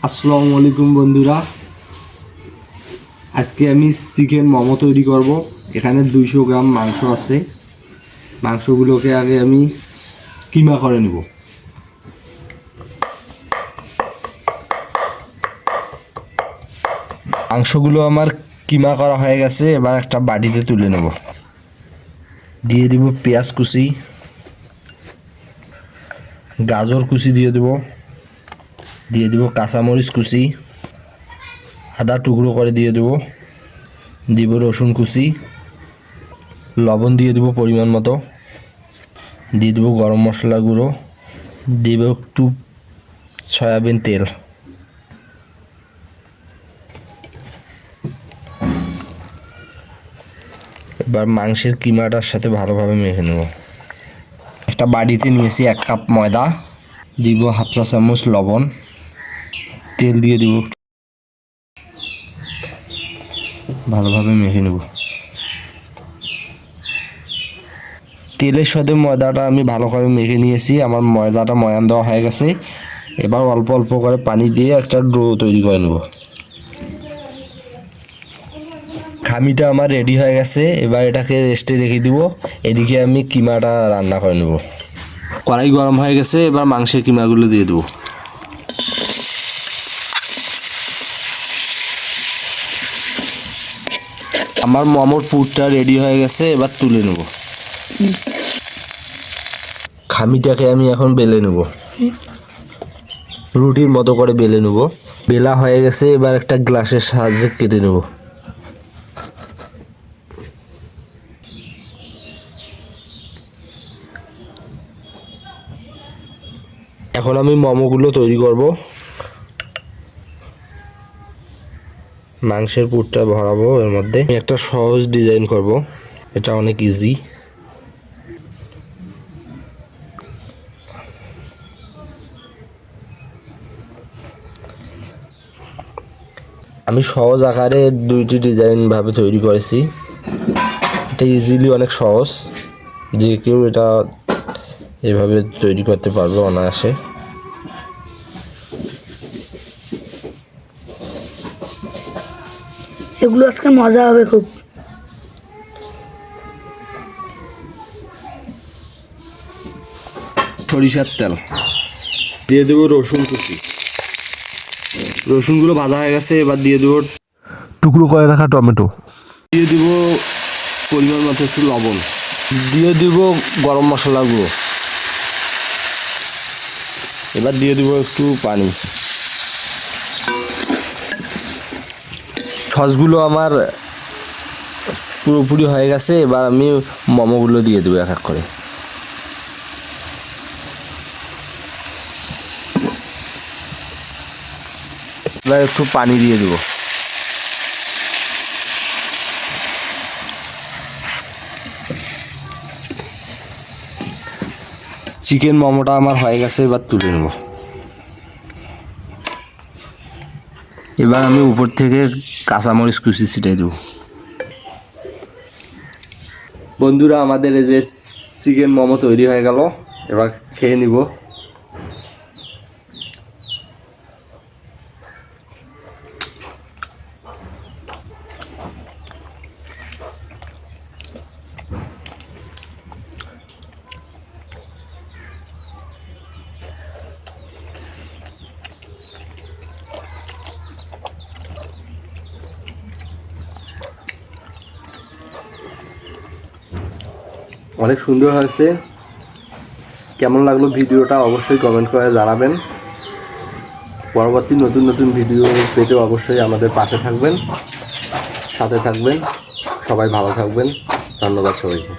আসসালামু আলাইকুম বন্ধুরা, আজকে আমি চিকেন মোমো তৈরি করব। এখানে 200 গ্রাম মাংস আছে। মাংসগুলোকে আগে আমি কিমা করে নেব। মাংসগুলো আমার কিমা করা হয়ে গেছে, এবার একটা বাটিতে তুলে নেব। দিয়ে দিব পেঁয়াজ কুচি, গাজর কুচি দিয়ে দিব কাঁচামরিচ কুচি, আদা টুকরো করে দিয়ে দিব রসুন কুচি, লবণ দিয়ে দিব পরিমাণ মতো, দিয়ে দেবো গরম মশলা গুঁড়ো, দিব একটু সয়াবিন তেল। এবার মাংসের কিমাটার সাথে ভালোভাবে মেখে নেব। একটা বাটিতে নিয়েছি 1 কাপ ময়দা, দিব হাফ চা চামচ লবণ, তেল দিয়ে দিব, ভালোভাবে মেখে নেব। তেলের সাথে ময়দাটা আমি ভালো করে মেখে নিয়েছি। আমার ময়দাটা ময়ান দেওয়া হয়ে গেছে। এবার অল্প অল্প করে পানি দিয়ে একটা ডো তৈরি করে নেব। খামিটা আমার রেডি হয়ে গেছে, এবার এটাকে রেস্টে রেখে দিব। এদিকে আমি কিমাটা রান্না করে নেব। কড়াই গরম হয়ে গেছে, এবার মাংসের কিমাগুলো দিয়ে দেবো। আমার মোমোর পুরটা রেডি হয়ে গেছে, এবার তুলে নেব। খামিটাকে আমি এখন বেলে নেব, রুটির মতো করে বেলে নেব। বেলা হয়ে গেছে, এবার একটা গ্লাসের সাহায্যে কেটে নেব। এখন আমি মোমোগুলো তৈরি করব। মাংসের পুরটা ভরাবো এর মধ্যে। আমি একটা সহজ ডিজাইন করব, এটা অনেক ইজি। আমি সহজ আকারে 2টি ডিজাইন ভাবে তৈরি করেছি। এটা ইজিলি অনেক সহজ, যে কেউ এটা এভাবে তৈরি করতে পারবে অনায়াসে। এগুলো আজকে মজা হবে খুব। সরিষার তেল দিয়ে দেবো, রসুন কুচি, রসুনগুলো ভাজা হয়ে গেছে। এবার দিয়ে দেবো টুকরো করে রাখা টমেটো, দিয়ে দিব পরিমাণ মতো একটু লবণ, দিয়ে দিব গরম মশলা গুঁড়ো, এবার দিয়ে দিব একটু পানি। সসগুলো আমার পুরোপুরি হয়ে গেছে, এবার আমি মোমোগুলো দিয়ে দেবো এক এক করে। এবার একটু পানি দিয়ে দেবো। চিকেন মোমোটা আমার হয়ে গেছে, এবার তুলে নেব। এবার আমি উপর থেকে কাঁচামরিচ কুচি ছিটিয়ে দেবো। বন্ধুরা, আমাদের এই যে চিকেন মোমো তৈরি হয়ে গেল, এবার খেয়ে নিব। অনেক সুন্দর হয়েছে। কেমন লাগলো ভিডিওটা অবশ্যই কমেন্ট করে জানাবেন। পরবর্তী নতুন নতুন ভিডিও পেতে অবশ্যই আমাদের পাশে থাকবেন, সাথে থাকবেন। সবাই ভালো থাকবেন। ধন্যবাদ সবাইকে।